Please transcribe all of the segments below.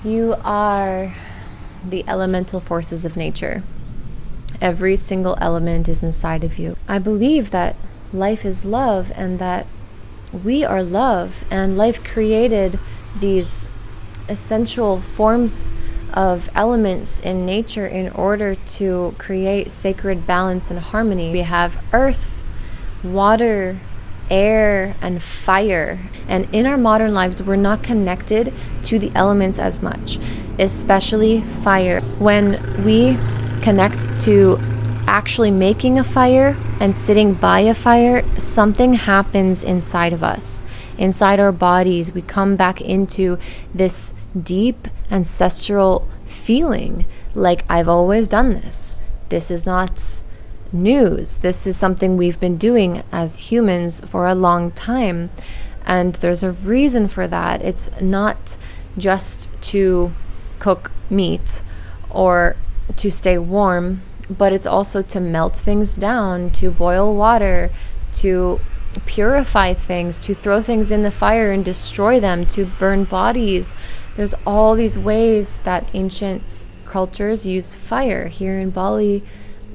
You are the elemental forces of nature. Every single element is inside of you. I believe that life is love and that we are love, and life created these essential forms of elements in nature in order to create sacred balance and harmony. We have earth, water, air, and fire. And in our modern lives, we're not connected to the elements as much, especially fire. When we connect to actually making a fire and sitting by a fire, something happens inside of us, inside our bodies. We come back into this deep ancestral feeling like, I've always done this. This is not news. This is something we've been doing as humans for a long time. And there's a reason for that. It's not just to cook meat or to stay warm, but it's also to melt things down, to boil water, to purify things, to throw things in the fire and destroy them, to burn bodies. There's all these ways that ancient cultures use fire. Here in Bali,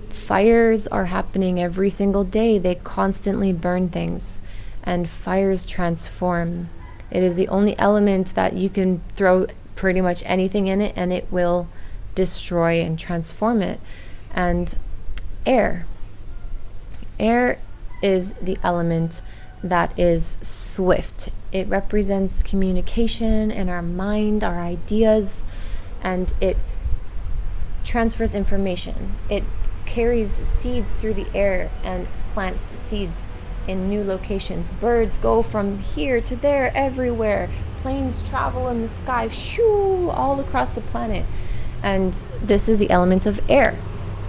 fires are happening every single day. They constantly burn things, and fires transform. It is the only element that you can throw pretty much anything in it and it will destroy and transform it. And air is the element that is swift. It represents communication in our mind, our ideas, and it transfers information. It carries seeds through the air and plants seeds in new locations. Birds go from here to there, everywhere. Planes travel in the sky, shoo, all across the planet. And this is the element of air.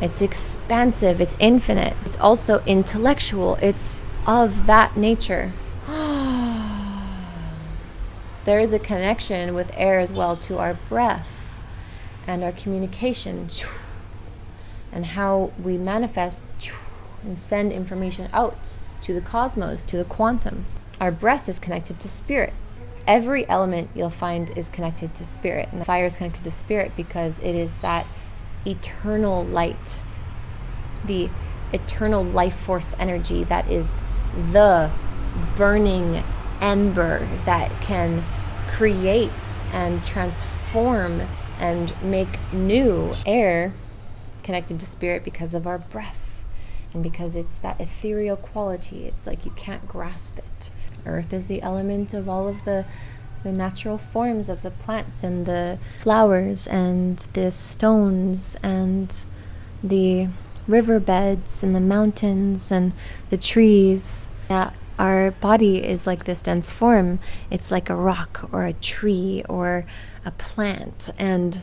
It's expansive, it's infinite, it's also intellectual, it's of that nature. There is a connection with air as well to our breath and our communication and how we manifest and send information out to the cosmos, to the quantum. Our breath is connected to spirit. Every element you'll find is connected to spirit, and the fire is connected to spirit because it is that eternal light, the eternal life force energy that is the burning ember that can create and transform and make new. Air connected to spirit because of our breath and because it's that ethereal quality. It's like you can't grasp it. Earth is the element of all of the natural forms of the plants and the flowers and the stones and the riverbeds and the mountains and the trees. Yeah, our body is like this dense form. It's like a rock or a tree or a plant, and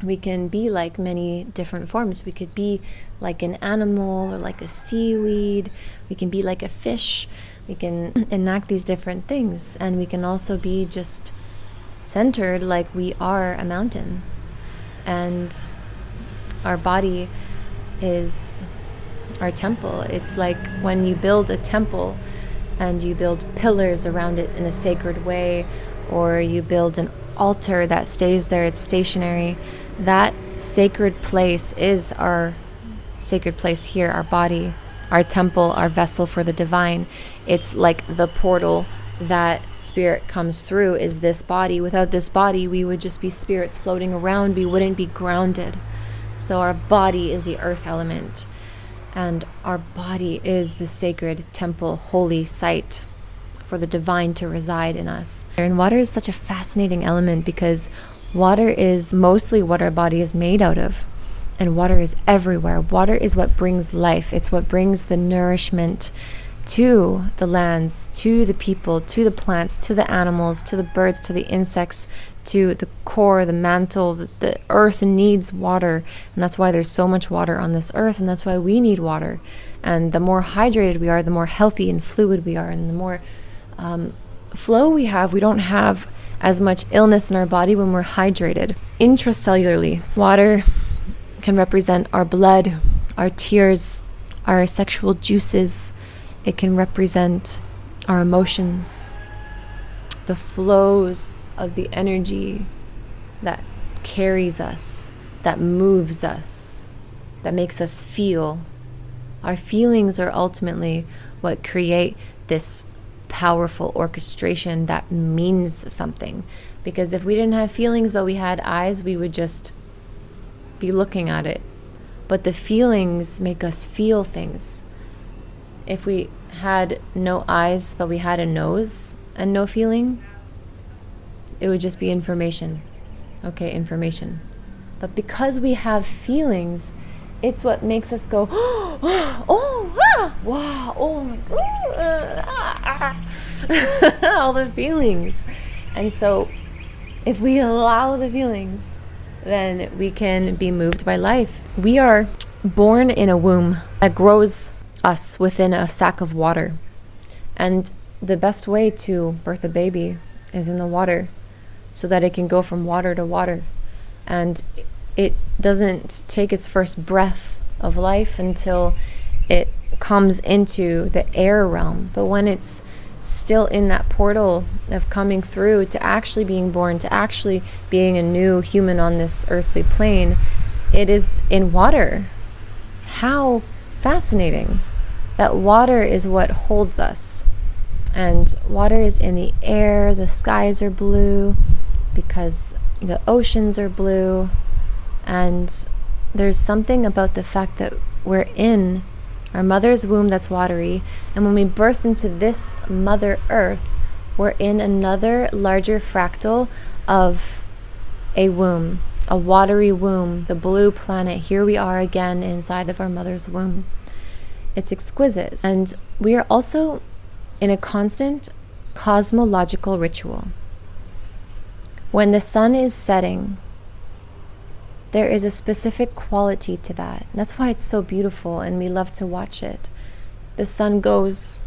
we can be like many different forms. We could be like an animal or like a seaweed. We can be like a fish. We can enact these different things, and we can also be just centered like we are a mountain. And our body is our temple. It's like when you build a temple and you build pillars around it in a sacred way, or you build an altar that stays there, it's stationary. That sacred place is our sacred place here, our body, our temple, our vessel for the divine. It's like the portal that spirit comes through is this body. Without this body, we would just be spirits floating around. We wouldn't be grounded. So our body is the earth element, and our body is the sacred temple, holy site for the divine to reside in us. And water is such a fascinating element because water is mostly what our body is made out of. And water is everywhere. Water is what brings life. It's what brings the nourishment to the lands, to the people, to the plants, to the animals, to the birds, to the insects, to the core, the mantle. The earth needs water. And that's why there's so much water on this earth. And that's why we need water. And the more hydrated we are, the more healthy and fluid we are. And the more flow we have, we don't have as much illness in our body when we're hydrated. Intracellularly, water can represent our blood, our tears, our sexual juices. It can represent our emotions, the flows of the energy that carries us, that moves us, that makes us feel. Our feelings are ultimately what create this powerful orchestration that means something. Because if we didn't have feelings but we had eyes, we would just be looking at it. But the feelings make us feel things. If we had no eyes but we had a nose and no feeling, it would just be information. Okay, information. But because we have feelings, it's what makes us go, oh, ah, wow, oh, all the feelings. And so if we allow the feelings, then we can be moved by life. We are born in a womb that grows us within a sack of water. And the best way to birth a baby is in the water, so that it can go from water to water. And it doesn't take its first breath of life until it comes into the air realm. But when it's still in that portal of coming through to actually being born, to actually being a new human on this earthly plane, it is in water. How fascinating that water is what holds us. And water is in the air, the skies are blue because the oceans are blue. And there's something about the fact that we're in our mother's womb that's watery, and when we birth into this Mother Earth, we're in another larger fractal of a womb, a watery womb, the blue planet. Here we are again inside of our mother's womb. It's exquisite. And we are also in a constant cosmological ritual. When the sun is setting, there is a specific quality to that. And that's why it's so beautiful and we love to watch it. The sun goes,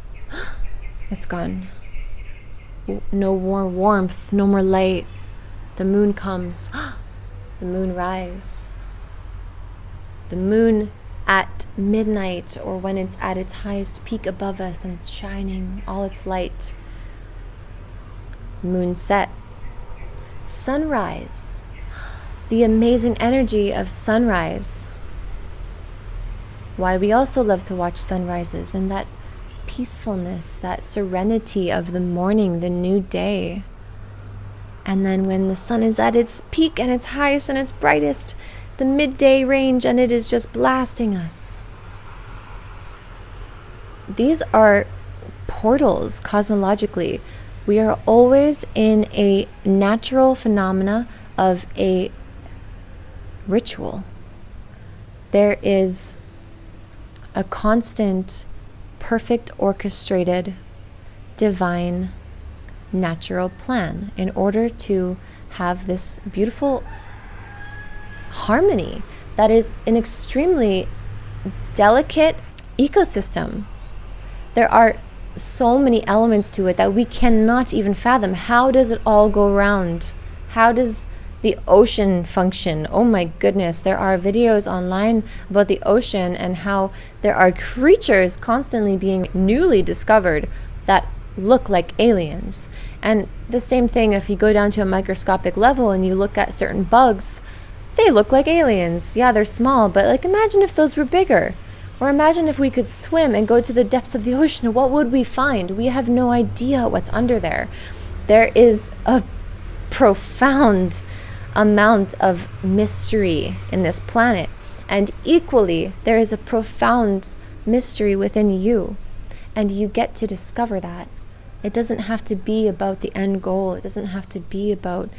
it's gone. No more warmth, no more light. The moon comes, the moon rise. The moon at midnight, or when it's at its highest peak above us and it's shining all its light. Moon set. Sunrise. The amazing energy of sunrise. Why we also love to watch sunrises, and that peacefulness, that serenity of the morning, the new day. And then when the sun is at its peak and its highest and its brightest, the midday range, and it is just blasting us. These are portals cosmologically. We are always in a natural phenomena of a ritual. There is a constant, perfect, orchestrated, divine, natural plan in order to have this beautiful harmony that is an extremely delicate ecosystem. There are so many elements to it that we cannot even fathom. How does it all go round? How does the ocean function? Oh my goodness, there are videos online about the ocean and how there are creatures constantly being newly discovered that look like aliens. And the same thing, if you go down to a microscopic level and you look at certain bugs, they look like aliens. Yeah, they're small, but like imagine if those were bigger. Or imagine if we could swim and go to the depths of the ocean. What would we find? We have no idea what's under there. There is a profound amount of mystery in this planet. And equally, there is a profound mystery within you. And you get to discover that. It doesn't have to be about the end goal. It doesn't have to be about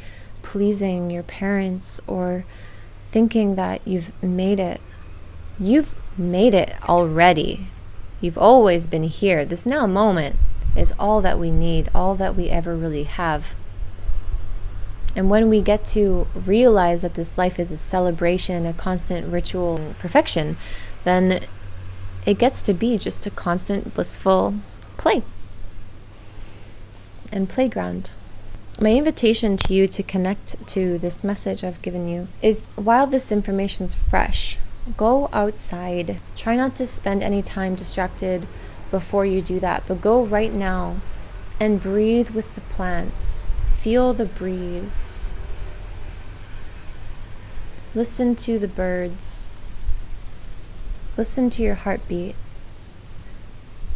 pleasing your parents or thinking that you've made it. You've made it already. You've always been here. This now moment is all that we need, all that we ever really have. And when we get to realize that this life is a celebration, a constant ritual and perfection, then it gets to be just a constant blissful play and playground. My invitation to you to connect to this message I've given you is, while this information's fresh, go outside. Try not to spend any time distracted before you do that, but go right now and breathe with the plants. Feel the breeze. Listen to the birds. Listen to your heartbeat.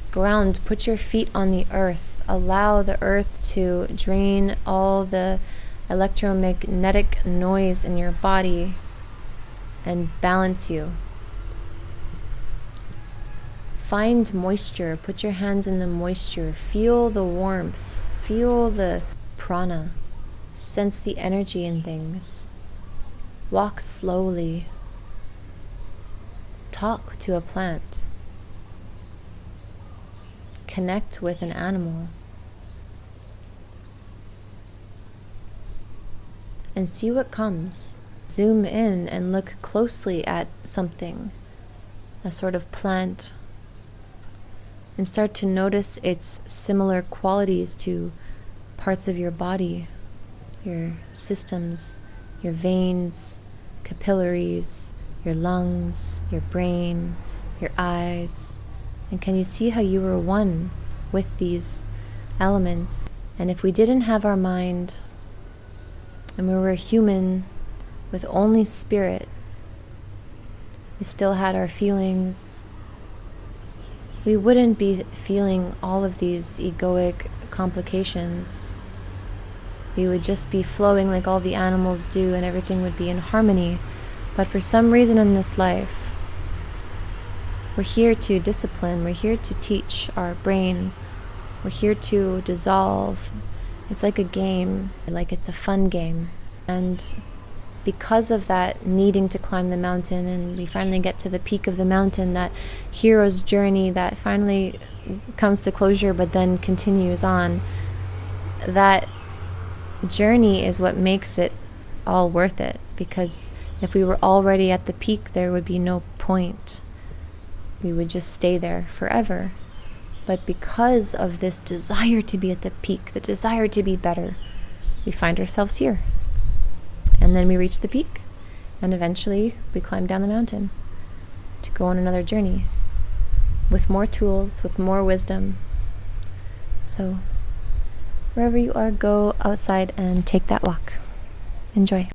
Ground, put your feet on the earth. Allow the earth to drain all the electromagnetic noise in your body and balance you. Find moisture. Put your hands in the moisture. Feel the warmth. Feel the prana. Sense the energy in things. Walk slowly. Talk to a plant. Connect with an animal. And see what comes. Zoom in and look closely at something, a sort of plant, and start to notice its similar qualities to parts of your body, your systems, your veins, capillaries, your lungs, your brain, your eyes. And can you see how you were one with these elements? And if we didn't have our mind, and we were human with only spirit, we still had our feelings, we wouldn't be feeling all of these egoic complications. We would just be flowing like all the animals do, and everything would be in harmony. But for some reason in this life, we're here to discipline, we're here to teach our brain, we're here to dissolve. It's like a game, like it's a fun game. And because of that needing to climb the mountain, and we finally get to the peak of the mountain, that hero's journey that finally comes to closure but then continues on, that journey is what makes it all worth it. Because if we were already at the peak, there would be no point. We would just stay there forever. But because of this desire to be at the peak, the desire to be better, we find ourselves here. And then we reach the peak, and eventually we climb down the mountain to go on another journey with more tools, with more wisdom. So wherever you are, go outside and take that walk. Enjoy.